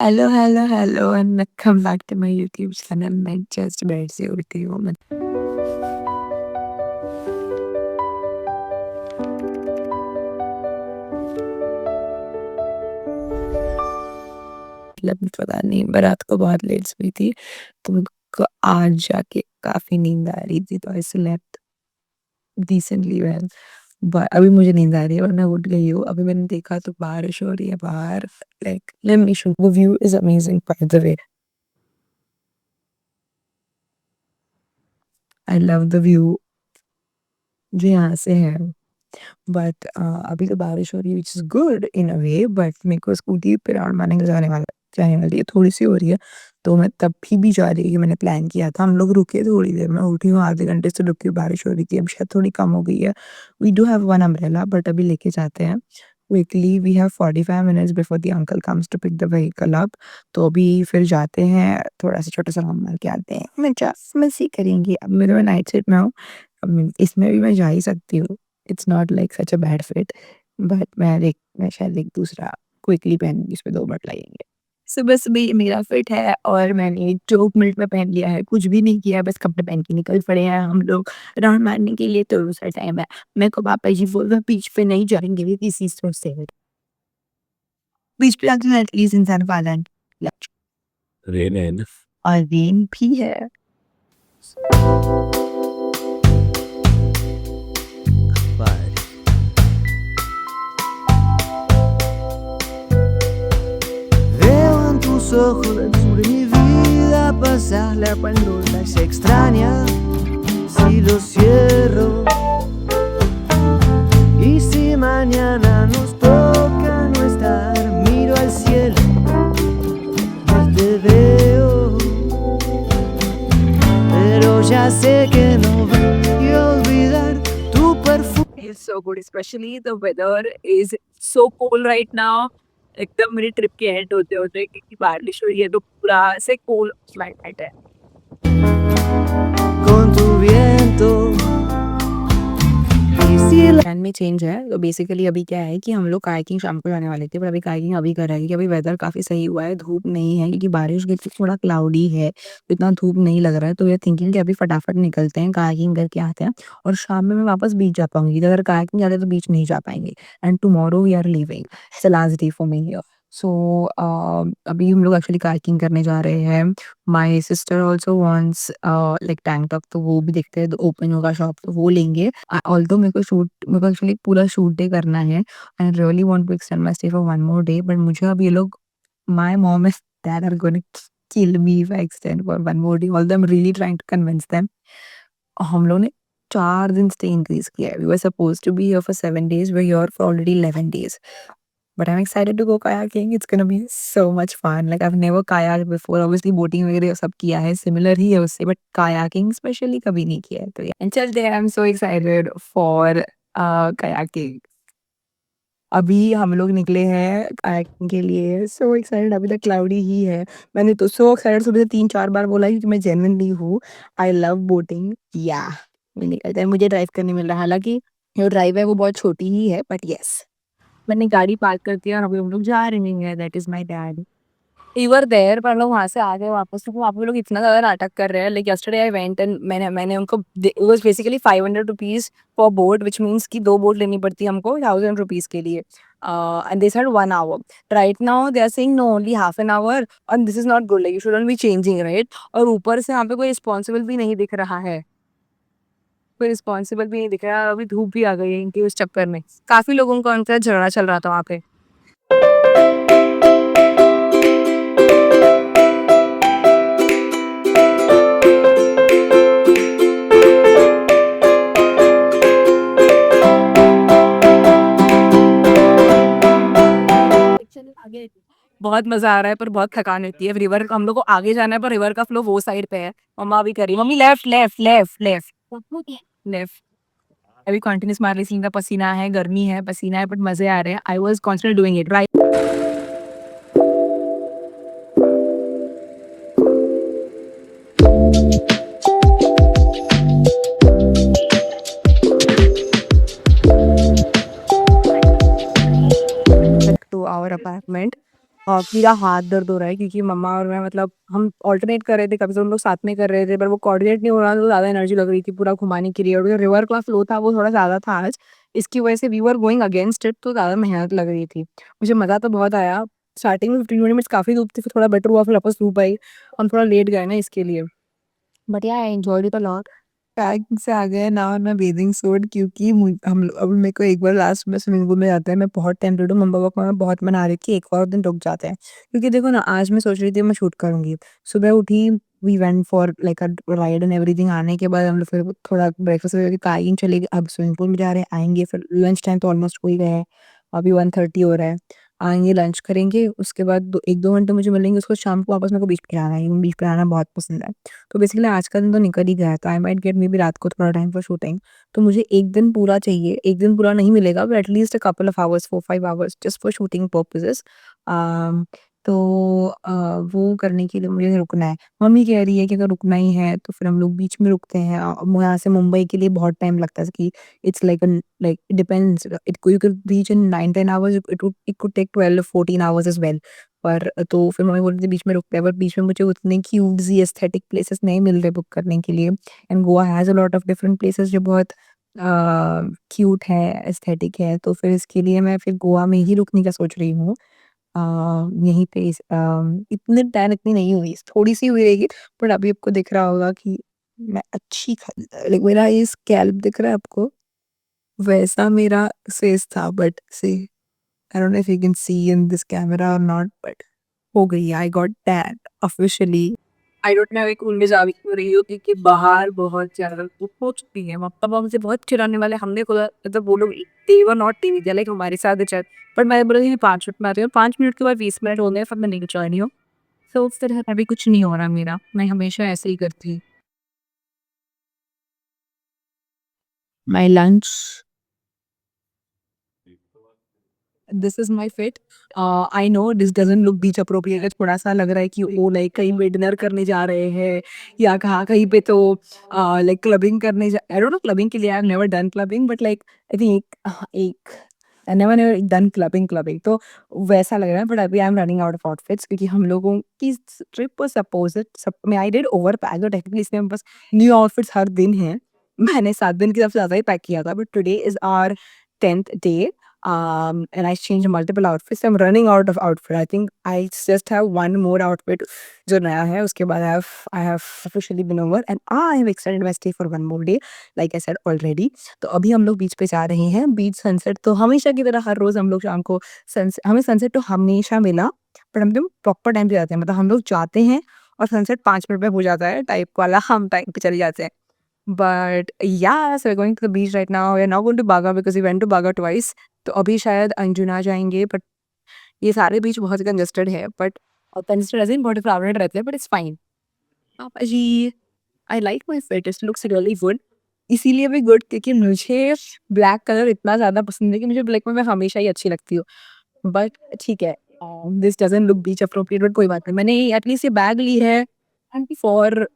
Hello, hello, hello and welcome back to my YouTube channel. मैं just bed से उठी हूँ। मतलब पता नहीं, मैं रात को बहुत लेट सोई थी, तो मेरे को आज जाके काफ़ी नींद आ रही थी, तो आई स्लेप्ट डिसेंटली वेल। ब अभी मुझे नींद आ रही है और मैं उठ गई हूँ। अभी मैंने देखा तो बारिश हो रही है बाहर। Like let me show, the view is amazing by the way. I love the view जो यहाँ से है। बट अभी तो बारिश हो रही है which is good in a way, but मेरे को स्कूटी पे राउंड मारने का जाने वाली है, थोड़ी-सी हो रही है। तो मैं तभी भी जा रही है, मैंने प्लान किया था। हम लोग रुके थोड़ी देर, मैं उठी हूँ आधे घंटे से रुकी हूँ, बारिश हो रही थी, अब शायद थोड़ी कम हो गई है। We do have one umbrella but अभी लेके जाते हैं। Quickly we have 45 minutes before the uncle comes to pick the vehicle up. तो अभी फिर जाते हैं, थोड़ा-सा छोटा-सा राउंड मार के आते हैं। मज़े करेंगे। अब मैं नाइट शिफ्ट में हूँ, इसमें भी मैं जा ही सकती हूँ। It's not like such a bad fit, but मैं शायद एक दूसरा क्विकली पहनूँगी, इसमें 2 मिनट लगेंगे। सुबह-सुबह ये मेरा फिट है और मैंने 2 मिनट में पहन लिया है, कुछ भी नहीं किया, बस कपड़े पहन के निकल पड़े हैं हम लोग राउंड मारने के लिए। तो दूसरा टाइम है, मेरे को पापा जी बोल रहे बीच पे नहीं जाएँगे दिस इज़ सो सैड। बीच पे जाके तो एटलीस्ट इंसान वाला रेन है ना। और रेन भी है। Vai. Veo en tus ojos el sur de mi vida pasarla cuando las extraña. Si lo cierro y si mañana nos toca no estar, miro al cielo y te veo, pero ya sé que no voy a olvidar tu perfume. Feels so good, especially the weather is so cold right now. एकदम मेरी trip के and होते-होते क्योंकि बारिश हो रही है तो पूरा ऐसे कोल्ड क्लाइमेट है। Con tu viento y si la plan में चेंज है, तो बेसिकली अभी क्या है कि हम लोग कायाकिंग शाम को जाने वाले थे, पर अभी कायाकिंग अभी कर रहे हैं क्योंकि अभी वेदर काफ़ी सही हुआ है, धूप नहीं है क्योंकि बारिश की वजह से थोड़ा क्लाउडी है, तो इतना धूप नहीं लग रहा है। तो वी आर थिंकिंग कि अभी फटाफट निकलते हैं, कायाकिंग करके आते हैं और शाम में मैं वापस बीच जा पाऊँगी। अगर कायाकिंग जाते तो बीच नहीं जा पाएँगे and tomorrow we are leaving, it's the last day for me here. So अभी हम लोग एक्चुअली कायाकिंग करने जा रहे हैं। My sister also wants like tank top, तो वो भी देखते हैं, तो ओपन होगा शॉप तो वो लेंगे। ऑल्दो मेरे को एक्चुअली पूरा शूट डे करना है। I really want to extend my stay for one more day, but मुझे अब ये लोग, my mom and dad are gonna kill me if I extend for one more day, although I am really trying to convince them. हम लोगों ने 4 दिन stay increase किया है। We were supposed to be here for 7 days, we are here for already 11 days. But I'm excited to go kayaking. It's gonna be so much fun. Like I've never kayaked before. Obviously boating वगैरह सब किया है, similar ही है उससे, but kayaking specially कभी नहीं किया है। तो and चलते हैं, I'm so excited for kayaking. अभी हम लोग निकले हैं कायाकिंग के लिए, सो एक्साइटेड। अभी तक क्लाउडी ही है। मैंने तो सो एक्साइटेड सुबह से 3-4 बार बोला है क्योंकि मैं जेन्युइनली हूँ। I love boating. या मैं निकलते हैं, मुझे ड्राइव करने मिल रहा है। हालाँकि जो ड्राइव है वो बहुत छोटी ही है, बट येस। मैंने गाड़ी पार्क कर दिया और अभी हम लोग जा रहे हैं, that is my dad. We were there, पर हम लोग वहाँ से आ गए वापस, तो वहाँ पे लोग इतना ज़्यादा नाटक कर रहे हैं। Like yesterday I went and मैंने उनको इट वाज़ बेसिकली ₹500 पर बोट, व्हिच मीन्स कि 2 बोट लेनी पड़ती है हमको ₹1000 के लिए। And they said 1 hour. Right now they are saying no, only half an hour and this is not good, like you shouldn't be changing, right? और ऊपर से वहाँ पे कोई रिस्पॉन्सिबल भी नहीं दिख रहा है। कोई रिस्पॉन्सिबल भी नहीं दिख रहा है। अभी धूप भी आ गई है इनके उस चक्कर में। काफ़ी लोगों का उनका झगड़ा चल रहा था वहाँ पे। बहुत मज़ा आ रहा है पर बहुत थकान होती है। रिवर हम लोग को आगे जाना है पर रिवर का फ्लो वो साइड पे है। मम्मा अभी कर रही है, mummy left left left left left. अभी कंटीन्यूअस मार रही थी, इनका पसीना है, गर्मी है, पसीना है, बट मज़े आ रहे हैं। I was constantly doing it right to our apartment. मेरा हाथ दर्द हो रहा है क्योंकि मम्मा और मैं मतलब हम ऑल्टरनेट कर रहे थे, कभी तो हम लोग साथ में कर रहे थे, पर वो कोऑर्डिनेट नहीं हो रहा था, तो ज़्यादा एनर्जी लग रही थी पूरा घुमाने के लिए और जो रिवर का फ्लो था वो थोड़ा ज़्यादा था आज, इसकी वजह से we were going against it तो ज़्यादा मेहनत लग रही थी। मुझे मज़ा तो बहुत आया, स्टार्टिंग में 15-20 मिनट्स काफ़ी धूप थी, फिर थोड़ा बेटर हुआ, फिर वापस धूप आई। हम थोड़ा लेट गए ना इसके लिए। बट या I enjoyed it a lot. Packing से आ गए now in my bathing suit क्योंकि हम लोग अब मेरे को एक बार लास्ट में स्विमिंग पूल में जाते हैं, मैं बहुत टेम्प्टेड हूँ, मम्मी-पापा को मैं बहुत मना रही थी एक और दिन रुक जाते हैं। क्योंकि देखो ना आज मैं सोच रही थी मैं शूट करूँगी। सुबह उठी, we went for like a ride and everything आने के बाद हम लोग फिर थोड़ा ब्रेकफास्ट वगैरह काइकिंग चले गए, अब स्विमिंग पूल में जा रहे हैं, आएँगे फिर लंच टाइम तो ऑलमोस्ट हो ही गया है। अभी 1:30 हो रहा है। आएँगे लंच करेंगे, उसके बाद दो 1-2 घंटे मुझे मिलेंगे, उसके बाद शाम को वापस मेरे को बीच पे जाना है, बीच पे आना बहुत पसंद है। तो बेसिकली आज का दिन तो निकल ही गया है, तो आई माइट गेट मेबी रात को थोड़ा टाइम फॉर शूटिंग। तो मुझे 1 दिन पूरा चाहिए, 1 दिन पूरा नहीं मिलेगा but at least a couple of hours 4-5 hours just for shooting purposes. Um, तो वो करने के लिए मुझे रुकना है। मम्मी कह रही है कि अगर रुकना ही है तो फिर हम लोग बीच में रुकते हैं। यहाँ से मुंबई के लिए बहुत टाइम लगता है कि it's like like it depends it you can reach in 9-10 hours, it could take 12-14 hours as well. पर तो फिर मम्मी बोल रही थी बीच में रुकते हैं, बट बीच में मुझे उतने क्यूटसी एस्थेटिक प्लेसेस नहीं मिल रहे बुक करने के लिए and Goa has a lot of different places जो बहुत क्यूट है, एस्थेटिक है, तो फिर इसके लिए मैं फिर गोवा में ही रुकने का सोच रही हूँ। अ, यहीं पे इतनी टैन इतनी नहीं हुई, थोड़ी-सी हुई रहेगी, बट अभी आपको दिख रहा होगा कि मैं अच्छी लाइक मेरा ये स्कैल्प दिख रहा है आपको? वैसा मेरा फेस था but see I don't know if you can see in this camera और नॉट बट हो गई I got tan officially. I don't know एक उम्मीद आ क्यों रही हो क्योंकि बाहर बहुत ज़्यादा धूप हो चुकी है। पापा मुझसे बहुत चिढ़ाने वाले, हमने खुदा मतलब वो लोग दे वर नॉट टीवी लाइक हमारे साथ चल, बट मैं बोला कि 5 मिनट में आती हूँ, 5 मिनट के बाद 20 मिनट हो गए फिर मैं नहीं जा रही हूँ। तो उस तरह अभी कुछ नहीं हो रहा मेरा, मैं हमेशा ऐसे ही करती हूँ। My lunch, this is my fit. I know this doesn't look beach appropriated, थोड़ा-सा लग रहा है कि वो लाइक कहीं पे डिनर करने जा रहे हैं या कहाँ कहीं पे तो लाइक क्लबिंग करने जा आई डोंट नो क्लबिंग के लिए I have never done clubbing but like I think एक I never never done clubbing तो वैसा लग रहा है बट अभी I am running out of outfits क्योंकि हम लोगों की ट्रिप वाज़ सपोज्ड सब मैं आई डिड ओवर पैक तो टेक्निकली इसलिए मेरे पास न्यू आउटफिट्स हर दिन हैं। मैंने 7 दिन की तरफ से ज़्यादा ही पैक किया था but today is our 10th day and I changed multiple outfits. I'm running out of outfit. I think I just have one more outfit जो नया है उसके बाद I have officially been over and I have extended my stay for one more day like I said already. तो अभी हम लोग बीच पे जा रहे हैं बीच सनसेट तो हमेशा की तरह हर रोज़ हम लोग शाम को हमें सनसेट तो हमेशा मिला पर हम लोग प्रॉपर टाइम पे जाते हैं मतलब हम लोग जाते हैं और सनसेट 5 मिनट में हो जाता है टाइप वाला हम टाइम पे चले जाते हैं। But yeah, so we're going to the beach right now. We're now going to Baga because we went to Baga twice. तो अभी शायद अंजुना जाएँगे बट ये सारे बीच बहुत कंजेस्टेड है बट कंजेस्टेड एज़ इन बहुत क्राउडेड रहते हैं बट इट्स फाइन। पापा जी, I like my fit, it looks really good. इसीलिए भी गुड क्योंकि मुझे ब्लैक कलर इतना ज़्यादा पसंद है कि मुझे ब्लैक में मैं हमेशा ही अच्छी लगती हूँ। बट ठीक है, this doesn't look beach appropriate but कोई बात नहीं। मैंने एटलीस्ट ये बैग ली है and for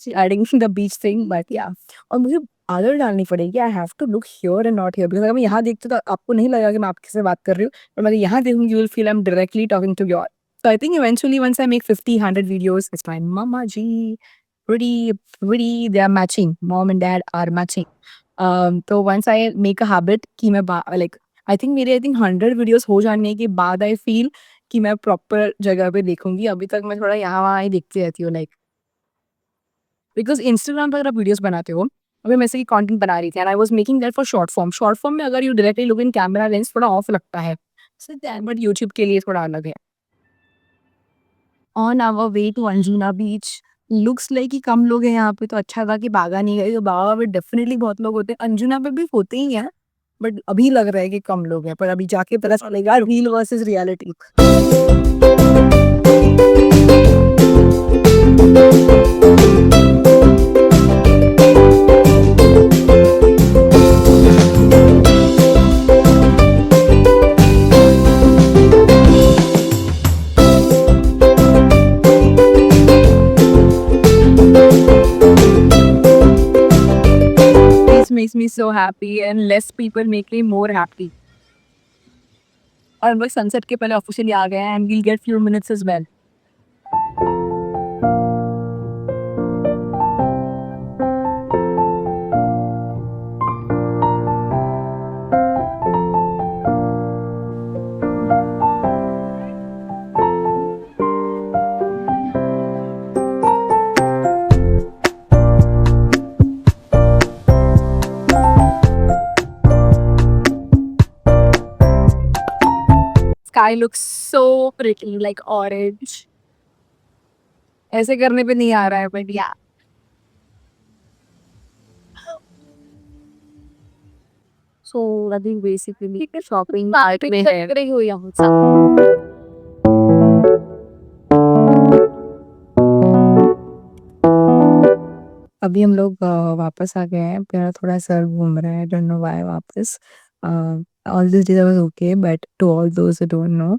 adding the beach thing but या और मुझे आदत डालनी पड़ेगी I have to look here and not here because अगर मैं यहाँ देखती हूँ तो आपको नहीं लगेगा कि मैं आपके से बात कर रही हूँ, पर मैं यहाँ देखूँगी you will feel I am directly talking to you all. So I think eventually once I make 50, 100 videos, it's fine. Mama ji, pretty, they are matching. Mom and dad are matching. तो once I make a habit कि मैं like I think मेरे I think 100 videos हो जाने के बाद I feel कि मैं प्रॉपर जगह पे देखूंगी। अभी तक मैं थोड़ा यहाँ वहाँ ही देखती रहती हूँ लाइक बिकॉज़ इंस्टाग्राम पे अगर आप वीडियोस बनाते हो, अभी मैं ऐसे ही कंटेंट बना रही थी and I was making that for short form. Short form में अगर you directly look in camera lens थोड़ा ऑफ लगता है। सो दैट बट यूट्यूब के लिए थोड़ा अलग है। On our way to Anjuna beach looks like कि कम लोग हैं यहाँ पे तो अच्छा था कि बागा नहीं गए, तो बागा पे डेफिनेटली बहुत लोग होते हैं, अंजुना पे भी होते ही हैं बट अभी लग रहा है कि कम लोग हैं पर अभी जाके पता चलेगा reel versus reality. This makes me so happy and less people make me more happy. और हम लोग सनसेट के पहले ऑफिशियली आ गए हैं and we'll get few minutes as well. Sky looks so pretty, like orange. ऐसे करने पे नहीं आ रहा है बट या. So I think basically shopping part में है. रही हो यहाँ से. अभी हम लोग वापस आ गए हैं. मेरा थोड़ा सर घूम रहा है. डोंट नो व्हाई वापस. All this days I was okay but to all those who don't know,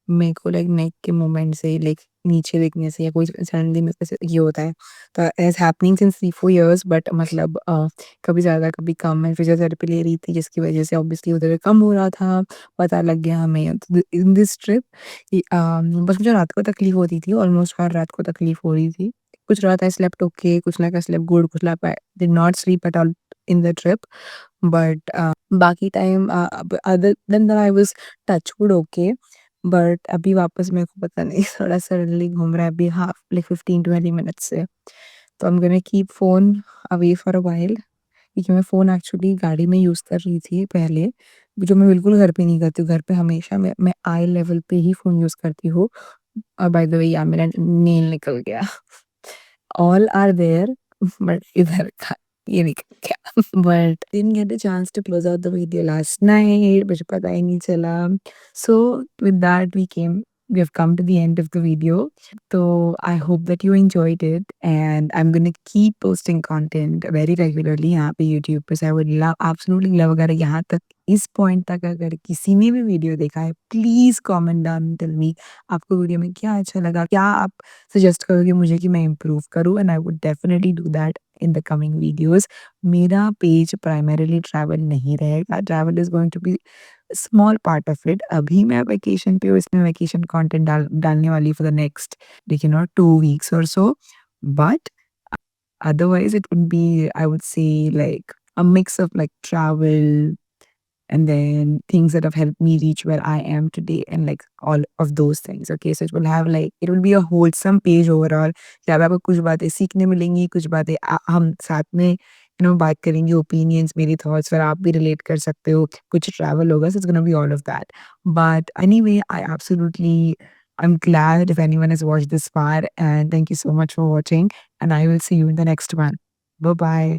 मेरे को लाइक नेक के मूवमेंट से लाइक नीचे देखने से या कोई सडनली मेरे को ऐसे ये होता है. तो it's happening since 3-4 years but मतलब कभी ज़्यादा कभी कम. मैं फिजियोथेरेपी ले रही थी जिसकी वजह से ऑब्वियसली उधर कम हो रहा था. पता लग गया हमें इन दिस ट्रिप. बस मुझे रात को तकलीफ होती थी. ऑलमोस्ट हर रात को तकलीफ हो रही थी. कुछ रात आई स्लेप्ट ओके, कुछ लाइक आई स्लेप्ट गुड, कुछ like I did not sleep at all in the trip. But बाकी time other than that I was touchwood okay. But अभी वापस मेरे को पता नहीं थोड़ा सडनली घूम रहा है अभी हाफ लाइक 15-20 मिनट्स से. तो I am gonna keep phone away for a while. क्योंकि मैं फ़ोन एक्चुअली गाड़ी में यूज़ कर रही थी पहले, जो मैं बिल्कुल घर पे नहीं करती हूँ. घर पे हमेशा मैं आई लेवल पे ही फ़ोन यूज़ करती हूँ. और बाय द वे या मेरा नेल निकल गया. ऑल आर देयर बट इधर का ये निकल गया. But didn't get a chance to close out the video last night. मुझे पता ही नहीं चला. So with that we have come to the end of the video. So I hope that you enjoyed it and I'm going to keep posting content very regularly यहाँ पे YouTube पे. So I would love, absolutely love अगर यहाँ तक इस point तक अगर किसी ने भी वीडियो देखा है please comment down tell me आपको वीडियो में क्या अच्छा लगा, क्या आप सजेस्ट करोगे मुझे कि मैं इम्प्रूव करूँ. And I would definitely do that in the coming videos. मेरा पेज प्राइमरीली ट्रैवल नहीं रहेगा. Travel is going to be small part of it. अभी मैं वेकेशन पे हूँ, इसमें वेकेशन कंटेंट डालने वाली for the next like 2 weeks और so. But otherwise it would be, I would say, like a mix of like travel and then things that have helped me reach where I am today and like all of those things. Okay, so it will have like it will be a wholesome page overall. जहाँ पे आपको कुछ बातें सीखने मिलेंगी, कुछ बातें हम साथ में बात करेंगे, ओपिनियंस, मेरी थॉट्स, फिर आप भी रिलेट कर सकते हो. कुछ ट्रैवल होगा, so it's gonna be all of that. But anyway, I'm glad if anyone has watched this far and thank you so much for watching and I will see you in the next one. Bye bye.